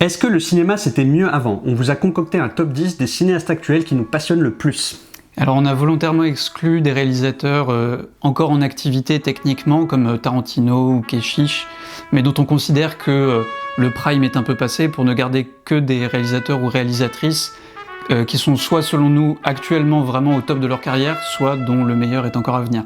Est-ce que le cinéma c'était mieux avant? On vous a concocté un top 10 des cinéastes actuels qui nous passionnent le plus. Alors on a volontairement exclu des réalisateurs encore en activité techniquement, comme Tarantino ou Keshish, mais dont on considère que le prime est un peu passé, pour ne garder que des réalisateurs ou réalisatrices qui sont soit selon nous actuellement vraiment au top de leur carrière, soit dont le meilleur est encore à venir.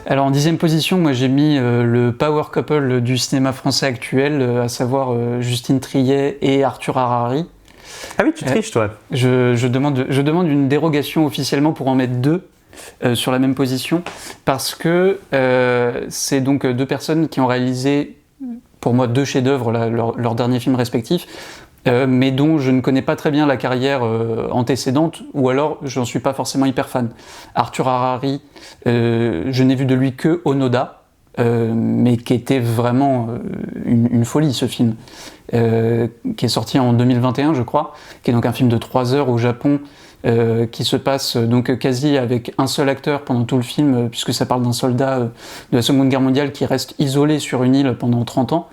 Alors en 10e position, moi j'ai mis le power couple du cinéma français actuel, à savoir Justine Triet et Arthur Harari. Ah oui, tu triches toi. Je demande une dérogation officiellement pour en mettre deux sur la même position, parce que c'est donc deux personnes qui ont réalisé, pour moi, deux chefs-d'œuvre, leurs derniers films respectifs, mais dont je ne connais pas très bien la carrière antécédente, ou alors j'en suis pas forcément hyper fan. Arthur Harari, je n'ai vu de lui que Onoda, mais qui était vraiment une folie, ce film, qui est sorti en 2021 je crois, qui est donc un film de 3 heures au Japon, qui se passe donc quasi avec un seul acteur pendant tout le film, puisque ça parle d'un soldat de la Seconde Guerre mondiale qui reste isolé sur une île pendant 30 ans.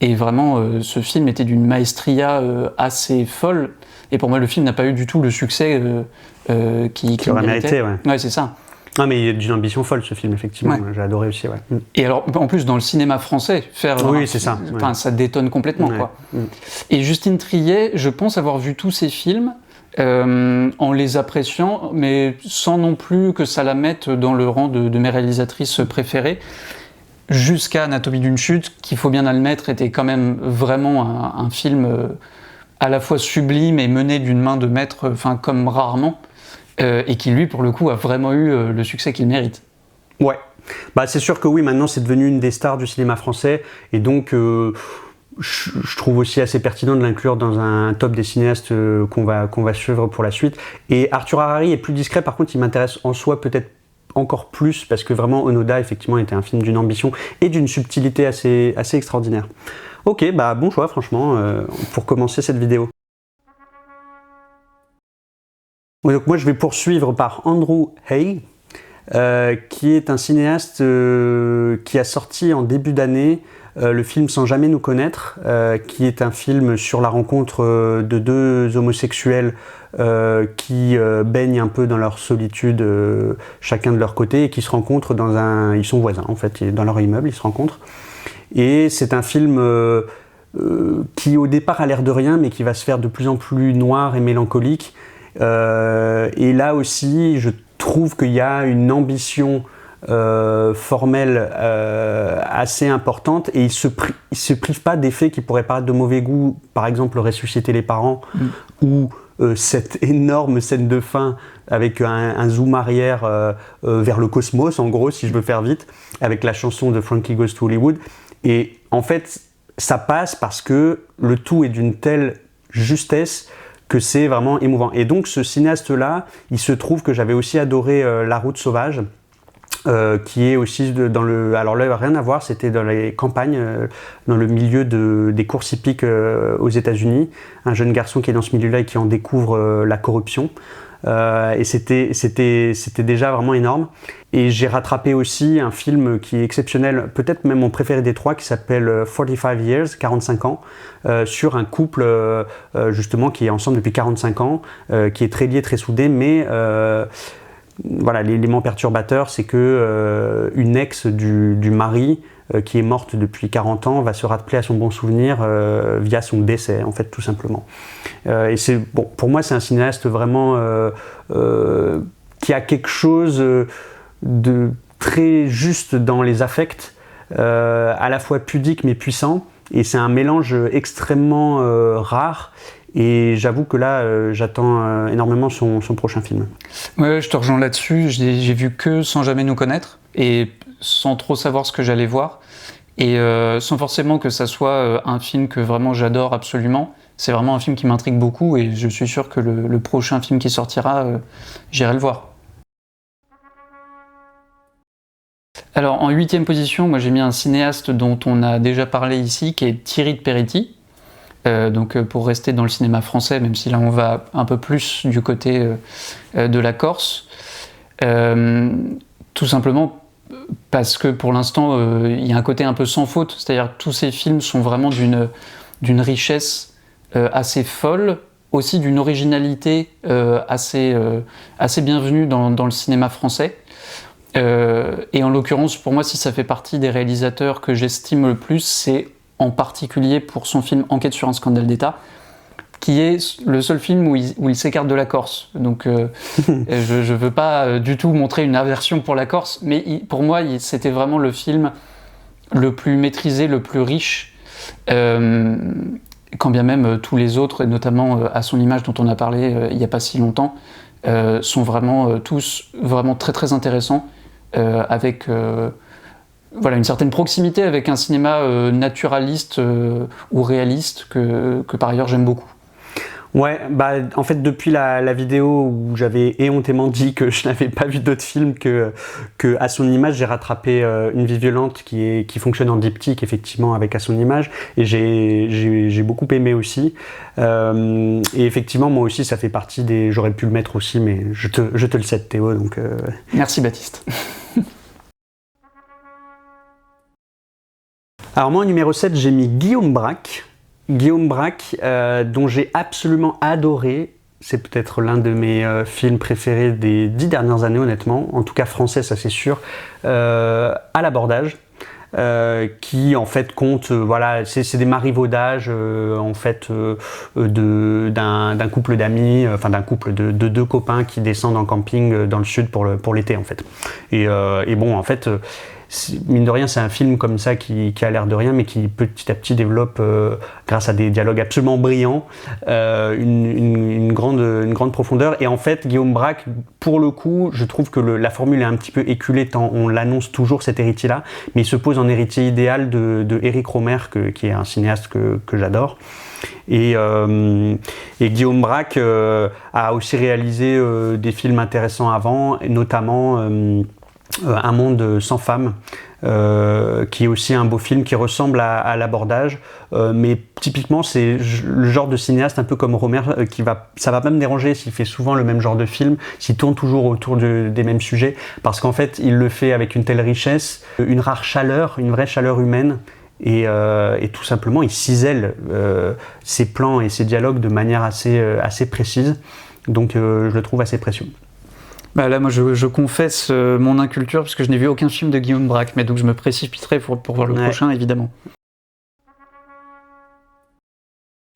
Et vraiment, ce film était d'une maestria assez folle, et pour moi le film n'a pas eu du tout le succès qu'il aurait mérité. Ouais, c'est ça. Ah mais il y a d'une ambition folle ce film, effectivement, j'ai adoré aussi. Ouais. Et alors, en plus, dans le cinéma français, oui, c'est ça. Ouais. Ça détonne complètement, quoi. Et Justine Triet, je pense avoir vu tous ses films en les appréciant, mais sans non plus que ça la mette dans le rang de mes réalisatrices préférées, jusqu'à Anatomie d'une chute, qu'il faut bien admettre, était quand même vraiment un film à la fois sublime et mené d'une main de maître, comme rarement. Et qui lui pour le coup a vraiment eu le succès qu'il mérite. Ouais, bah c'est sûr que oui, maintenant c'est devenu une des stars du cinéma français, et donc je trouve aussi assez pertinent de l'inclure dans un top des cinéastes qu'on va suivre pour la suite. Et Arthur Harari est plus discret, par contre il m'intéresse en soi peut-être encore plus, parce que vraiment Onoda effectivement était un film d'une ambition et d'une subtilité assez extraordinaire. Ok, bah bon choix franchement pour commencer cette vidéo. Donc moi je vais poursuivre par Andrew Haigh, qui est un cinéaste qui a sorti en début d'année le film Sans jamais nous connaître, qui est un film sur la rencontre de deux homosexuels qui baignent un peu dans leur solitude, chacun de leur côté, et qui se rencontrent ils sont voisins en fait, dans leur immeuble ils se rencontrent. Et c'est un film qui au départ a l'air de rien, mais qui va se faire de plus en plus noir et mélancolique. Et là aussi, je trouve qu'il y a une ambition formelle assez importante, et il se prive pas d'effets qui pourraient paraître de mauvais goût, par exemple Ressusciter les parents, ou cette énorme scène de fin avec un zoom arrière vers le cosmos, en gros, si je veux faire vite, avec la chanson de Frankie Goes to Hollywood. Et en fait, ça passe parce que le tout est d'une telle justesse que c'est vraiment émouvant. Et donc ce cinéaste-là, il se trouve que j'avais aussi adoré La Route sauvage, qui est aussi dans le... Alors là, rien à voir, c'était dans les campagnes, dans le milieu des courses hippiques aux États-Unis. Un jeune garçon qui est dans ce milieu-là et qui en découvre la corruption. Et c'était déjà vraiment énorme. Et j'ai rattrapé aussi un film qui est exceptionnel, peut-être même mon préféré des trois, qui s'appelle 45 Years, 45 ans, sur un couple justement qui est ensemble depuis 45 ans, qui est très lié, très soudé, mais voilà, l'élément perturbateur, c'est que une ex du mari, qui est morte depuis 40 ans, va se rappeler à son bon souvenir via son décès, en fait, tout simplement. Et c'est, bon, pour moi, c'est un cinéaste vraiment qui a quelque chose de très juste dans les affects, à la fois pudique mais puissant, et c'est un mélange extrêmement rare. Et j'avoue que là, j'attends énormément son prochain film. Ouais, je te rejoins là-dessus. J'ai vu que Sans jamais nous connaître, et sans trop savoir ce que j'allais voir, et sans forcément que ça soit un film que vraiment j'adore absolument. C'est vraiment un film qui m'intrigue beaucoup, et je suis sûr que le prochain film qui sortira, j'irai le voir. Alors en 8e position, moi j'ai mis un cinéaste dont on a déjà parlé ici, qui est Thierry de Peretti. Donc pour rester dans le cinéma français, même si là on va un peu plus du côté de la Corse, tout simplement parce que pour l'instant, il y a un côté un peu sans faute, c'est-à-dire que tous ces films sont vraiment d'une richesse assez folle, aussi d'une originalité assez bienvenue dans le cinéma français. Et en l'occurrence, pour moi, si ça fait partie des réalisateurs que j'estime le plus, c'est en particulier pour son film Enquête sur un scandale d'État, qui est le seul film où il s'écarte de la Corse. Donc je veux pas du tout montrer une aversion pour la Corse, mais pour moi, c'était vraiment le film le plus maîtrisé, le plus riche, quand bien même tous les autres, et notamment À son image dont on a parlé il n'y a pas si longtemps, sont vraiment tous vraiment très très intéressants, avec voilà, une certaine proximité avec un cinéma naturaliste ou réaliste que par ailleurs j'aime beaucoup. Ouais, bah en fait depuis la vidéo où j'avais éhontément dit que je n'avais pas vu d'autres films que À son image, j'ai rattrapé Une vie violente qui fonctionne en diptyque effectivement avec À son image, et j'ai beaucoup aimé aussi. Et effectivement moi aussi ça fait partie des... J'aurais pu le mettre aussi, mais je te le cède Théo, donc... Merci Baptiste. Alors moi en numéro 7 j'ai mis Guillaume Braque. Guillaume Braque, dont j'ai absolument adoré, c'est peut-être l'un de mes films préférés des 10 dernières années honnêtement, en tout cas français ça c'est sûr, À l'abordage, qui en fait compte, voilà, c'est des marivaudages en fait d'un couple d'amis, enfin d'un couple de deux copains qui descendent en camping dans le sud pour l'été en fait. Et bon en fait... mine de rien, c'est un film comme ça qui a l'air de rien, mais qui petit à petit développe, grâce à des dialogues absolument brillants, une grande profondeur. Et en fait, Guillaume Braque, pour le coup, je trouve que la formule est un petit peu éculée, tant on l'annonce toujours, cet héritier-là, mais il se pose en héritier idéal de Éric Rohmer, qui est un cinéaste que j'adore. Et Guillaume Braque a aussi réalisé des films intéressants avant, et notamment... Un monde sans femmes, qui est aussi un beau film qui ressemble à l'abordage, mais typiquement c'est le genre de cinéaste un peu comme Rohmer, ça va pas me déranger s'il fait souvent le même genre de film, s'il tourne toujours autour des mêmes sujets, parce qu'en fait il le fait avec une telle richesse, une rare chaleur, une vraie chaleur humaine, et tout simplement il cisèle ses plans et ses dialogues de manière assez précise, donc je le trouve assez précieux. Bah là, moi, je confesse mon inculture, parce que je n'ai vu aucun film de Guillaume Braque, mais donc je me précipiterai pour voir le prochain, évidemment.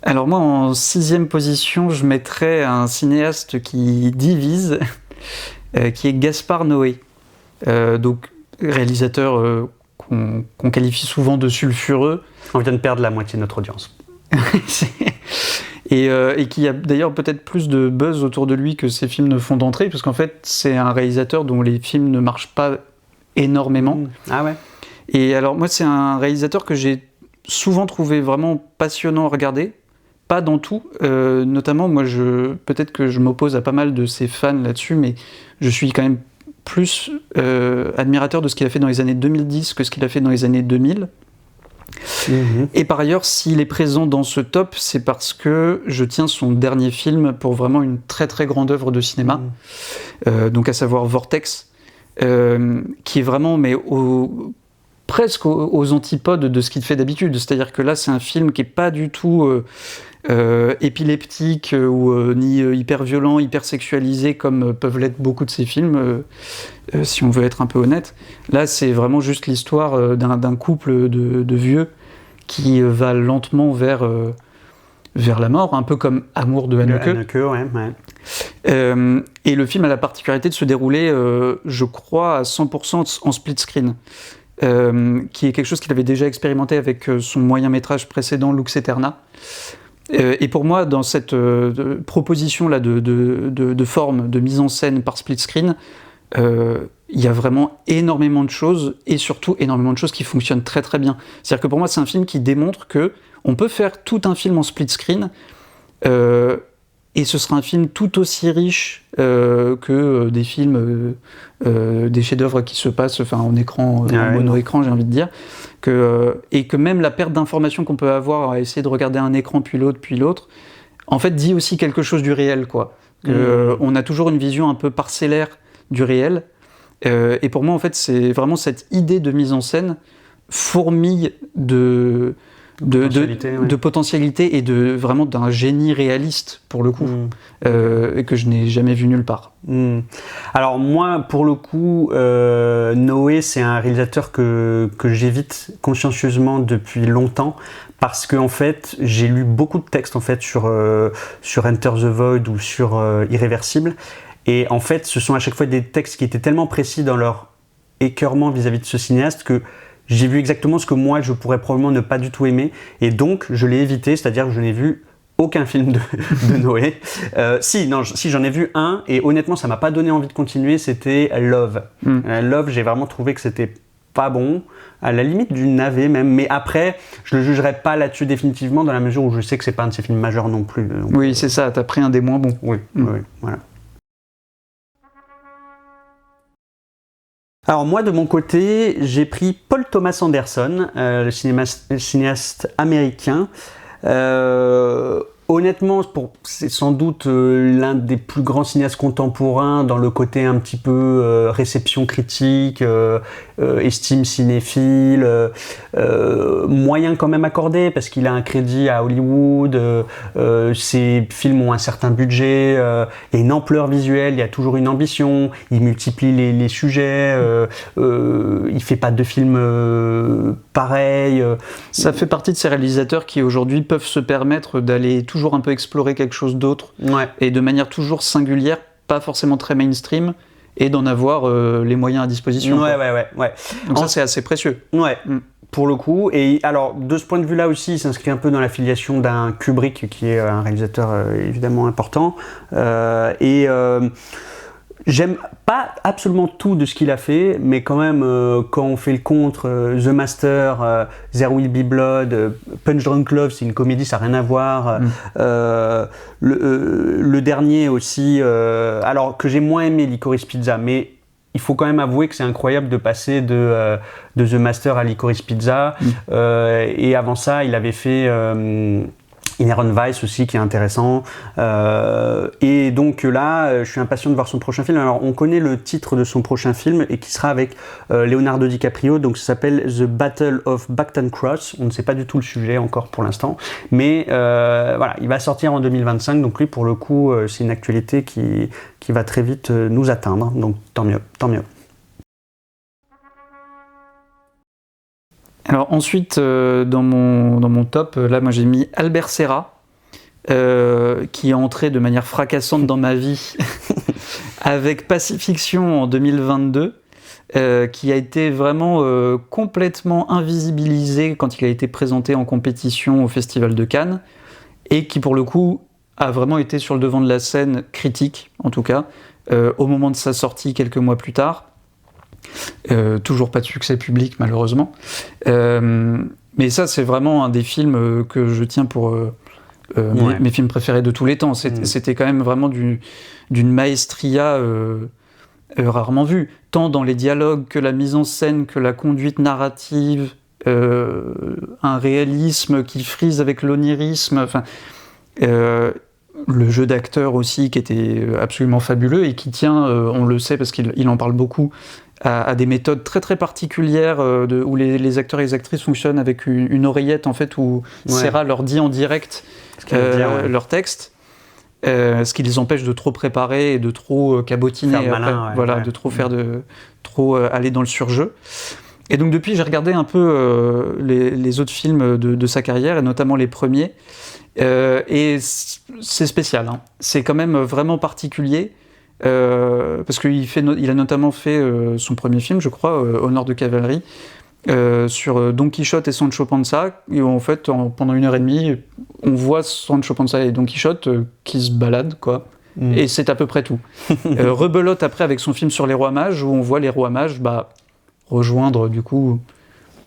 Alors moi, en 6e position, je mettrais un cinéaste qui divise, qui est Gaspard Noé. Donc, réalisateur qu'on qualifie souvent de sulfureux. On vient de perdre la moitié de notre audience. Et qui a d'ailleurs peut-être plus de buzz autour de lui que ses films ne font d'entrée, parce qu'en fait c'est un réalisateur dont les films ne marchent pas énormément. Ah ouais. Et alors moi c'est un réalisateur que j'ai souvent trouvé vraiment passionnant à regarder, pas dans tout, notamment moi peut-être que je m'oppose à pas mal de ses fans là-dessus, mais je suis quand même plus admirateur de ce qu'il a fait dans les années 2010 que ce qu'il a fait dans les années 2000. Et par ailleurs, s'il est présent dans ce top, c'est parce que je tiens son dernier film pour vraiment une très très grande œuvre de cinéma, donc à savoir Vortex, qui est vraiment presque aux antipodes de ce qu'il fait d'habitude. C'est-à-dire que là, c'est un film qui est pas du tout épileptique ou ni hyper violent, hyper sexualisé comme peuvent l'être beaucoup de ces films, si on veut être un peu honnête. Là, c'est vraiment juste l'histoire d'un couple de vieux qui va lentement vers la mort, un peu comme Amour de Haneke. Ouais. Et le film a la particularité de se dérouler, je crois, à 100% en split screen. Qui est quelque chose qu'il avait déjà expérimenté avec son moyen-métrage précédent, Lux Aeterna. Et pour moi, dans cette proposition-là de forme, de mise en scène par split screen, il y a vraiment énormément de choses, et surtout énormément de choses qui fonctionnent très très bien. C'est-à-dire que pour moi, c'est un film qui démontre que on peut faire tout un film en split screen, et ce sera un film tout aussi riche que des films, des chefs-d'œuvre qui se passent en écran, en mono-écran, j'ai envie de dire, et que même la perte d'information qu'on peut avoir à essayer de regarder un écran puis l'autre, en fait dit aussi quelque chose du réel, quoi. On a toujours une vision un peu parcellaire du réel, Et pour moi, en fait, c'est vraiment cette idée de mise en scène fourmille de potentialité et vraiment d'un génie réaliste, pour le coup, et que je n'ai jamais vu nulle part. Alors moi, pour le coup, Noé, c'est un réalisateur que j'évite consciencieusement depuis longtemps, parce que en fait, j'ai lu beaucoup de textes en fait sur Enter the Void ou sur Irréversible, et en fait, ce sont à chaque fois des textes qui étaient tellement précis dans leur écœurement vis-à-vis de ce cinéaste que j'ai vu exactement ce que moi je pourrais probablement ne pas du tout aimer, et donc je l'ai évité, c'est-à-dire que je n'ai vu aucun film de Noé. Si, j'en ai vu un, et honnêtement ça m'a pas donné envie de continuer, c'était Love. Love, j'ai vraiment trouvé que c'était pas bon, à la limite du navet même, mais après je le jugerai pas là-dessus définitivement, dans la mesure où je sais que c'est pas un de ses films majeurs non plus. Donc, oui, c'est ça, t'as pris un des moins bons. Oui, voilà. Alors moi, de mon côté, j'ai pris Paul Thomas Anderson, le cinéaste américain. Honnêtement, c'est sans doute l'un des plus grands cinéastes contemporains dans le côté un petit peu réception critique, estime cinéphile, moyen quand même accordé parce qu'il a un crédit à Hollywood, ses films ont un certain budget, il y a une ampleur visuelle, il y a toujours une ambition, il multiplie les sujets, il fait pas de films pareils. Ça fait partie de ces réalisateurs qui aujourd'hui peuvent se permettre d'aller toujours un peu explorer quelque chose d'autre, et de manière toujours singulière, pas forcément très mainstream, et d'en avoir les moyens à disposition. Ouais. Donc ça, c'est assez précieux. Ouais. Pour le coup, et alors de ce point de vue-là aussi, il s'inscrit un peu dans la filiation d'un Kubrick, qui est un réalisateur évidemment important, j'aime pas absolument tout de ce qu'il a fait, mais quand même, quand on fait le contre, The Master, There Will Be Blood, Punch Drunk Love, c'est une comédie, ça n'a rien à voir. Le dernier aussi, alors que j'ai moins aimé, Licorice Pizza, mais il faut quand même avouer que c'est incroyable de passer de The Master à Licorice Pizza. Et avant ça, il avait fait Inherent Vice aussi, qui est intéressant. Et donc là, je suis impatient de voir son prochain film. Alors, on connaît le titre de son prochain film, et qui sera avec Leonardo DiCaprio. Donc, ça s'appelle The Battle of Bacton Cross. On ne sait pas du tout le sujet encore pour l'instant. Mais voilà, il va sortir en 2025. Donc, lui, pour le coup, c'est une actualité qui va très vite nous atteindre. Donc, tant mieux, tant mieux. Alors ensuite, dans mon top, là, moi j'ai mis Albert Serra, qui est entré de manière fracassante dans ma vie avec Pacifiction en 2022, qui a été vraiment complètement invisibilisé quand il a été présenté en compétition au Festival de Cannes, et qui pour le coup a vraiment été sur le devant de la scène critique, en tout cas, au moment de sa sortie quelques mois plus tard. Toujours pas de succès public malheureusement, mais ça c'est vraiment un des films que je tiens pour mes films préférés de tous les temps. C'était quand même vraiment d'une maestria rarement vue, tant dans les dialogues que la mise en scène, que la conduite narrative, un réalisme qui frise avec l'onirisme, enfin le jeu d'acteur aussi qui était absolument fabuleux, et qui tient, on le sait parce qu'il en parle beaucoup, à des méthodes très très particulières où les acteurs et les actrices fonctionnent avec une oreillette en fait, où Serra leur dit en direct leur texte, ce qui les empêche de trop préparer et de trop cabotiner, de trop faire aller dans le surjeu. Et donc depuis, j'ai regardé un peu les autres films de sa carrière, et notamment les premiers, et c'est spécial, hein. C'est quand même vraiment particulier. Parce qu'il a notamment fait son premier film, je crois, Honneur de cavalerie, sur Don Quichotte et Sancho Panza, et en fait, pendant 1h30, on voit Sancho Panza et Don Quichotte qui se baladent, quoi. Et c'est à peu près tout. Rebelote après avec son film sur les rois mages, où on voit les rois mages rejoindre du coup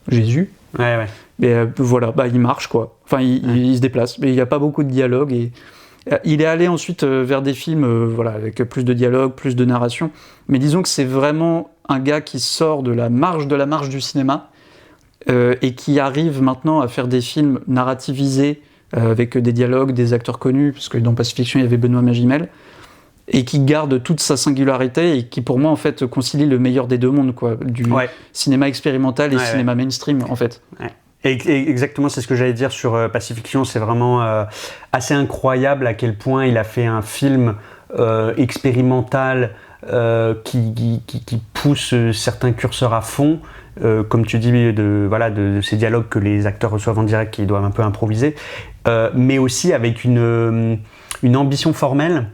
Jésus. Mais voilà, il marche, quoi. Enfin, il se déplace, mais il n'y a pas beaucoup de dialogue, et il est allé ensuite vers des films avec plus de dialogue, plus de narration, mais disons que c'est vraiment un gars qui sort de la marge du cinéma, et qui arrive maintenant à faire des films narrativisés avec des dialogues, des acteurs connus, parce que dans Pacifiction il y avait Benoît Magimel, et qui garde toute sa singularité et qui pour moi en fait concilie le meilleur des deux mondes, quoi, du cinéma expérimental et cinéma mainstream en fait. Et exactement, c'est ce que j'allais dire sur Pacifiction. C'est vraiment assez incroyable à quel point il a fait un film expérimental qui pousse certains curseurs à fond. Comme tu dis, de ces dialogues que les acteurs reçoivent en direct, qui doivent un peu improviser, mais aussi avec une ambition formelle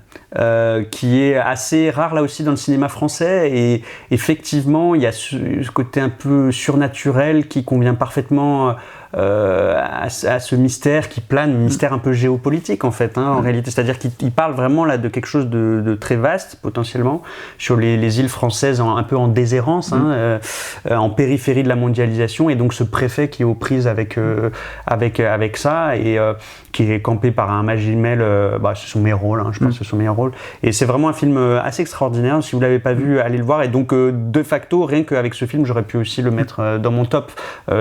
qui est assez rare là aussi dans le cinéma français. Et effectivement, il y a ce côté un peu surnaturel qui convient parfaitement à ce mystère qui plane, un mystère un peu géopolitique en fait, en réalité. C'est-à-dire qu'il parle vraiment là de quelque chose de très vaste potentiellement sur les îles françaises un peu en déshérence, en périphérie de la mondialisation, et donc ce préfet qui est aux prises avec ça et qui est campé par un Magimel, c'est son meilleur rôle, je pense que c'est son meilleur rôle. Et c'est vraiment un film assez extraordinaire. Si vous l'avez pas vu, allez le voir. Et donc de facto, rien qu'avec ce film, j'aurais pu aussi le mettre dans mon top.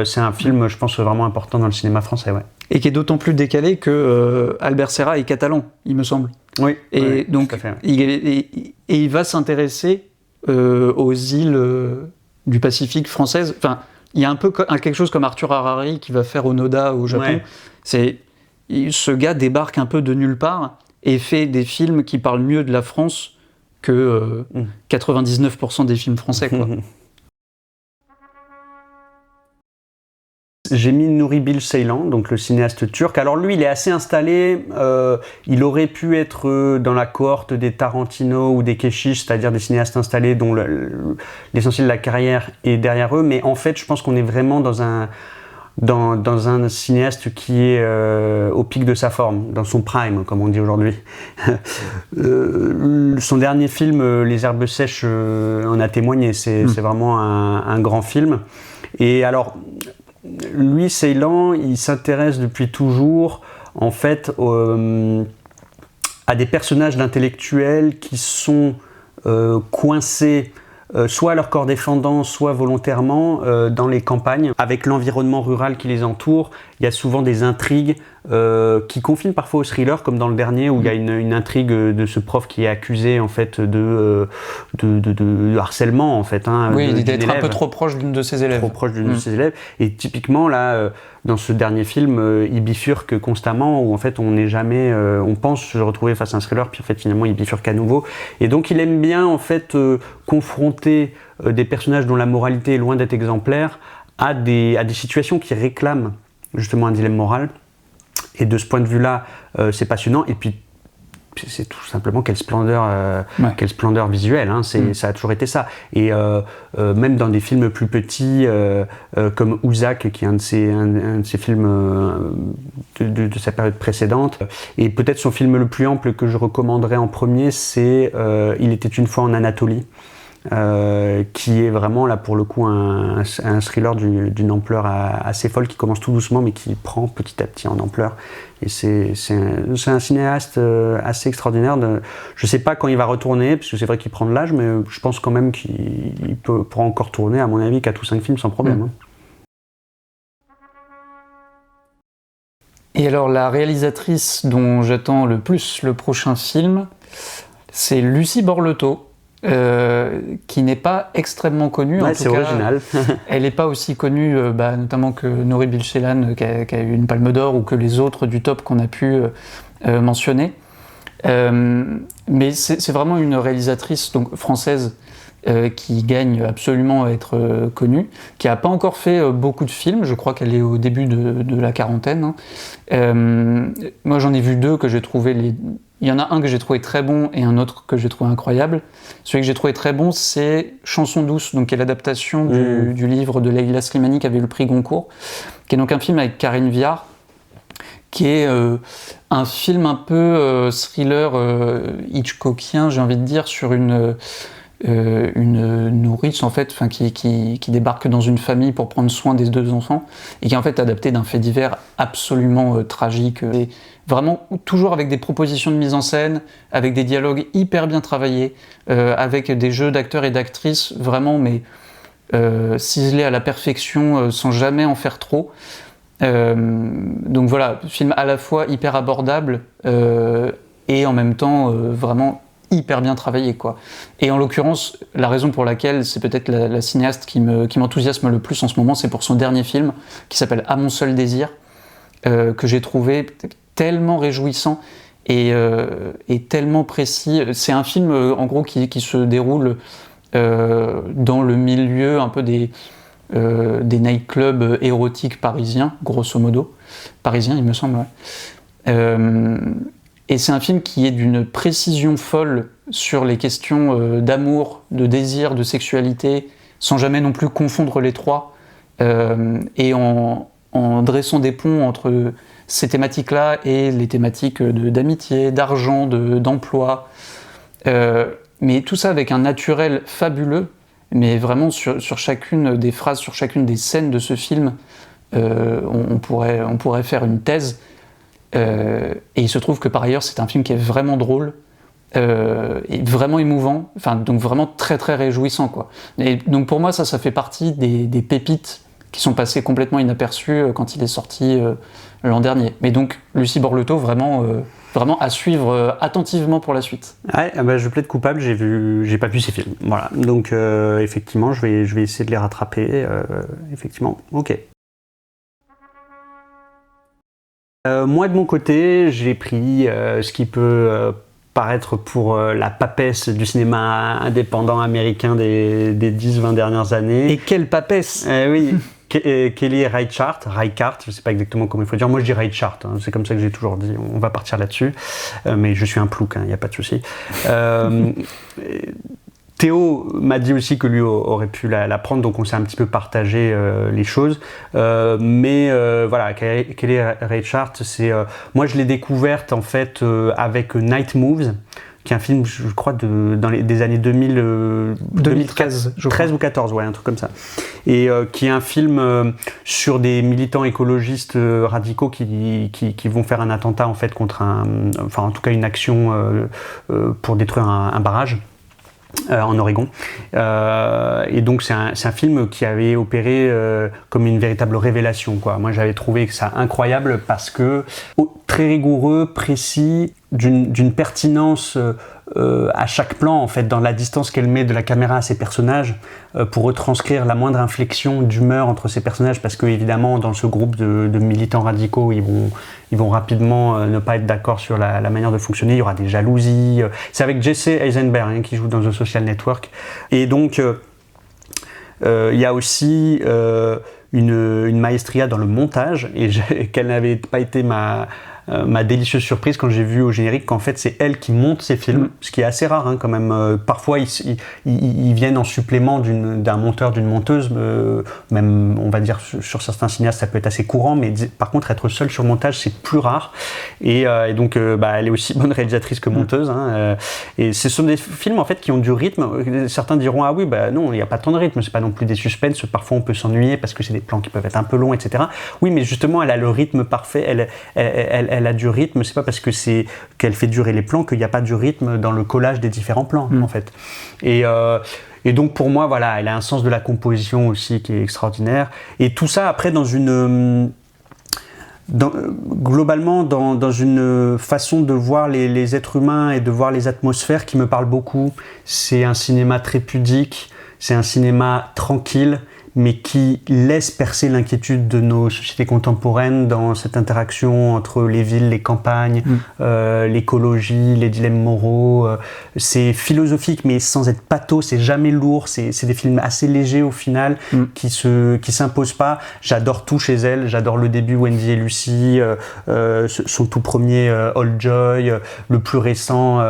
C'est un film, je pense, vraiment important dans le cinéma français, et qui est d'autant plus décalé que Albert Serra est catalan, il me semble. Oui. Et donc tout à fait. il va s'intéresser aux îles du Pacifique françaises. Enfin, il y a un peu quelque chose comme Arthur Harari qui va faire Onoda au Japon. Ce gars débarque un peu de nulle part et fait des films qui parlent mieux de la France que 99% des films français, quoi. J'ai mis Nuri Bilge Ceylan, donc le cinéaste turc. Alors lui, il est assez installé. Il aurait pu être dans la cohorte des Tarantino ou des Keshish, c'est-à-dire des cinéastes installés dont l'essentiel de la carrière est derrière eux. Mais en fait, je pense qu'on est vraiment dans un cinéaste qui est au pic de sa forme, dans son prime, comme on dit aujourd'hui. Son dernier film, Les Herbes Sèches, en a témoigné. C'est vraiment un grand film. Et alors, lui, Ceylan, il s'intéresse depuis toujours, en fait, à des personnages d'intellectuels qui sont coincés soit à leur corps défendant, soit volontairement dans les campagnes. Avec l'environnement rural qui les entoure, il y a souvent des intrigues qui confinent parfois au thriller, comme dans le dernier où il y a une intrigue de ce prof qui est accusé en fait de harcèlement en fait. D'être un peu trop proche d'une de ses élèves. Trop proche d'une de ses élèves. Et typiquement là, dans ce dernier film, il bifurque constamment, où en fait on n'est jamais, on pense se retrouver face à un thriller, puis en fait finalement il bifurque à nouveau. Et donc il aime bien en fait confronter des personnages dont la moralité est loin d'être exemplaire à des situations qui réclament justement un dilemme moral. Et de ce point de vue-là, c'est passionnant. Et puis, c'est tout simplement quelle splendeur visuelle. Ça a toujours été ça. Et même dans des films plus petits, comme Ouzak, qui est un de ses films de sa période précédente. Et peut-être son film le plus ample que je recommanderais en premier, c'est Il était une fois en Anatolie. Qui est vraiment là pour le coup un thriller d'une ampleur assez folle, qui commence tout doucement mais qui prend petit à petit en ampleur, et c'est un cinéaste assez extraordinaire. Je sais pas quand il va retourner, parce que c'est vrai qu'il prend de l'âge, mais je pense quand même qu'il pourra encore tourner, à mon avis, 4 ou 5 films sans problème. Et alors la réalisatrice dont j'attends le plus le prochain film, c'est Lucie Borletot, qui n'est pas extrêmement connue. En tout c'est cas, original. Elle n'est pas aussi connue, notamment que Nuri Bilge Ceylan, qui a eu une Palme d'Or, ou que les autres du top qu'on a pu mentionner. Mais c'est vraiment une réalisatrice donc française qui gagne absolument à être connue, qui n'a pas encore fait beaucoup de films. Je crois qu'elle est au début de la quarantaine. Moi, j'en ai vu 2 que j'ai trouvé. Il y en a un que j'ai trouvé très bon et un autre que j'ai trouvé incroyable. Celui que j'ai trouvé très bon, c'est Chanson douce, donc qui est l'adaptation du livre de Leila Slimani qui avait eu le prix Goncourt, qui est donc un film avec Karine Viard, qui est un film un peu thriller hitchcockien, j'ai envie de dire, sur une nourrice en fait, qui débarque dans une famille pour prendre soin des 2 enfants, et qui est en fait adapté d'un fait divers absolument tragique. Et vraiment toujours avec des propositions de mise en scène, avec des dialogues hyper bien travaillés, avec des jeux d'acteurs et d'actrices vraiment ciselés à la perfection, sans jamais en faire trop. Donc voilà, film à la fois hyper abordable et en même temps vraiment hyper bien travaillé, quoi. Et en l'occurrence, la raison pour laquelle c'est peut-être la cinéaste qui m'enthousiasme le plus en ce moment, c'est pour son dernier film, qui s'appelle À mon seul désir, que j'ai trouvé tellement réjouissant et tellement précis. C'est un film, en gros, qui se déroule dans le milieu un peu des nightclubs érotiques parisiens, grosso modo. Parisiens, il me semble, ouais. Et c'est un film qui est d'une précision folle sur les questions d'amour, de désir, de sexualité, sans jamais non plus confondre les trois, et en dressant des ponts entre ces thématiques-là et les thématiques d'amitié, d'argent, d'emploi. Mais tout ça avec un naturel fabuleux, mais vraiment sur chacune des phrases, sur chacune des scènes de ce film, on pourrait faire une thèse. Et il se trouve que par ailleurs c'est un film qui est vraiment drôle et vraiment émouvant, enfin donc vraiment très très réjouissant, quoi. Et donc pour moi ça fait partie des pépites qui sont passées complètement inaperçues quand il est sorti l'an dernier. Mais donc Lucie Borletot vraiment à suivre attentivement pour la suite. Ouais, bah, je plaide coupable, j'ai pas vu ces films. Voilà. Donc effectivement je vais essayer de les rattraper. Effectivement, ok. Moi de mon côté, j'ai pris ce qui peut paraître pour la papesse du cinéma indépendant américain des 10-20 dernières années. Et quelle papesse! Oui, Kelly Reichardt, je sais pas exactement comment il faut dire, moi je dis Reichardt, hein, c'est comme ça que j'ai toujours dit, on va partir là-dessus, mais je suis un plouc, il n'y a pas de souci. Théo m'a dit aussi que lui aurait pu la prendre, donc on s'est un petit peu partagé les choses. Mais voilà, Kelly Reichardt, moi je l'ai découverte en fait avec Night Moves, qui est un film, je crois, des années 2013, 13 ou 14, ouais, un truc comme ça. Et qui est un film sur des militants écologistes radicaux qui vont faire un attentat en fait contre en tout cas une action pour détruire un barrage. En Oregon. Et donc c'est un film qui avait opéré comme une véritable révélation, quoi. Moi j'avais trouvé ça incroyable parce que très rigoureux, précis, d'une pertinence à chaque plan, en fait, dans la distance qu'elle met de la caméra à ses personnages, pour retranscrire la moindre inflexion d'humeur entre ces personnages, parce que évidemment dans ce groupe de militants radicaux, ils vont rapidement ne pas être d'accord sur la manière de fonctionner, il y aura des jalousies. C'est avec Jesse Eisenberg, qui joue dans The Social Network. Et donc il y a aussi une maestria dans le montage, et qu'elle n'avait pas été ma délicieuse surprise quand j'ai vu au générique qu'en fait c'est elle qui monte ces films, ce qui est assez rare, hein, quand même. Parfois ils viennent en supplément d'un monteur, d'une monteuse, même on va dire sur certains cinéastes ça peut être assez courant, mais par contre être seule sur montage c'est plus rare, et donc elle est aussi bonne réalisatrice que monteuse, hein, et ce sont des films en fait qui ont du rythme. Certains diront ah oui non, il n'y a pas tant de rythme, c'est pas non plus des suspens, parfois on peut s'ennuyer parce que c'est des plans qui peuvent être un peu longs, etc. Oui, mais justement elle a le rythme parfait, elle a du rythme, c'est pas parce qu'elle fait durer les plans qu'il n'y a pas du rythme dans le collage des différents plans, en fait. Et donc pour moi, voilà, elle a un sens de la composition aussi qui est extraordinaire. Et tout ça après globalement dans une façon de voir les êtres humains et de voir les atmosphères qui me parle beaucoup. C'est un cinéma très pudique, c'est un cinéma tranquille, mais qui laisse percer l'inquiétude de nos sociétés contemporaines dans cette interaction entre les villes, les campagnes, l'écologie, les dilemmes moraux. C'est philosophique, mais sans être pâteau, c'est jamais lourd, c'est des films assez légers au final, qui s'imposent pas. J'adore tout chez elle, j'adore le début Wendy et Lucie, son tout premier All Joy, le plus récent,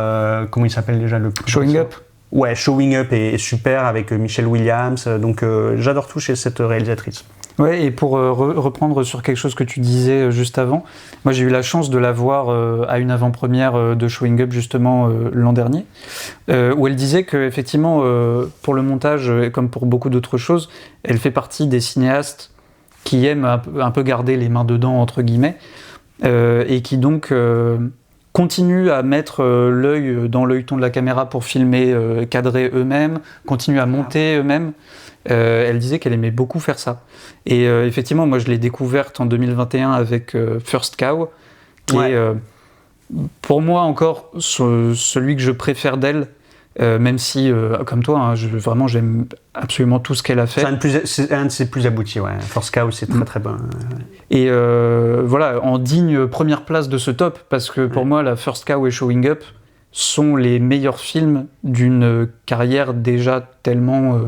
comment il s'appelle déjà le plus Showing Up. Ouais, Showing Up est super avec Michelle Williams, donc j'adore tout chez cette réalisatrice. Ouais, et pour reprendre sur quelque chose que tu disais juste avant, moi j'ai eu la chance de la voir à une avant-première de Showing Up justement l'an dernier, où elle disait qu'effectivement pour le montage, comme pour beaucoup d'autres choses, elle fait partie des cinéastes qui aiment un peu garder les mains dedans entre guillemets, et qui donc continuent à mettre l'œil dans l'œilleton de la caméra pour filmer, cadrer eux-mêmes, continuent à monter eux-mêmes. Elle disait qu'elle aimait beaucoup faire ça. Et effectivement, moi je l'ai découverte en 2021 avec First Cow, qui est pour moi encore celui que je préfère d'elle, même si, comme toi, hein, vraiment j'aime absolument tout ce qu'elle a fait. C'est un de ses plus aboutis, ouais. Force Cow, c'est très très bon. Et voilà, en digne première place de ce top, parce que pour moi, la First Cow et Showing Up sont les meilleurs films d'une carrière déjà tellement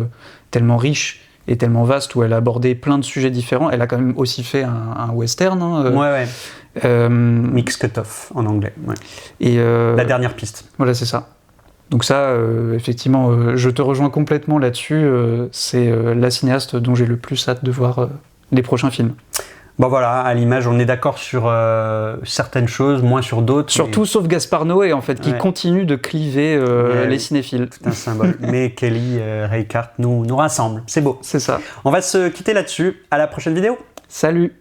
riche et tellement vaste, où elle a abordé plein de sujets différents. Elle a quand même aussi fait un western. Hein, Mix Cut-Off en anglais. Ouais. Et la dernière piste. Voilà, c'est ça. Donc ça, effectivement, je te rejoins complètement là-dessus. C'est la cinéaste dont j'ai le plus hâte de voir les prochains films. Bon voilà, à l'image, on est d'accord sur certaines choses, moins sur d'autres. Surtout sauf Gaspard Noé, en fait, qui continue de cliver les cinéphiles. C'est un symbole. Mais Kelly Reichardt nous rassemble. C'est beau. C'est ça. On va se quitter là-dessus. À la prochaine vidéo. Salut.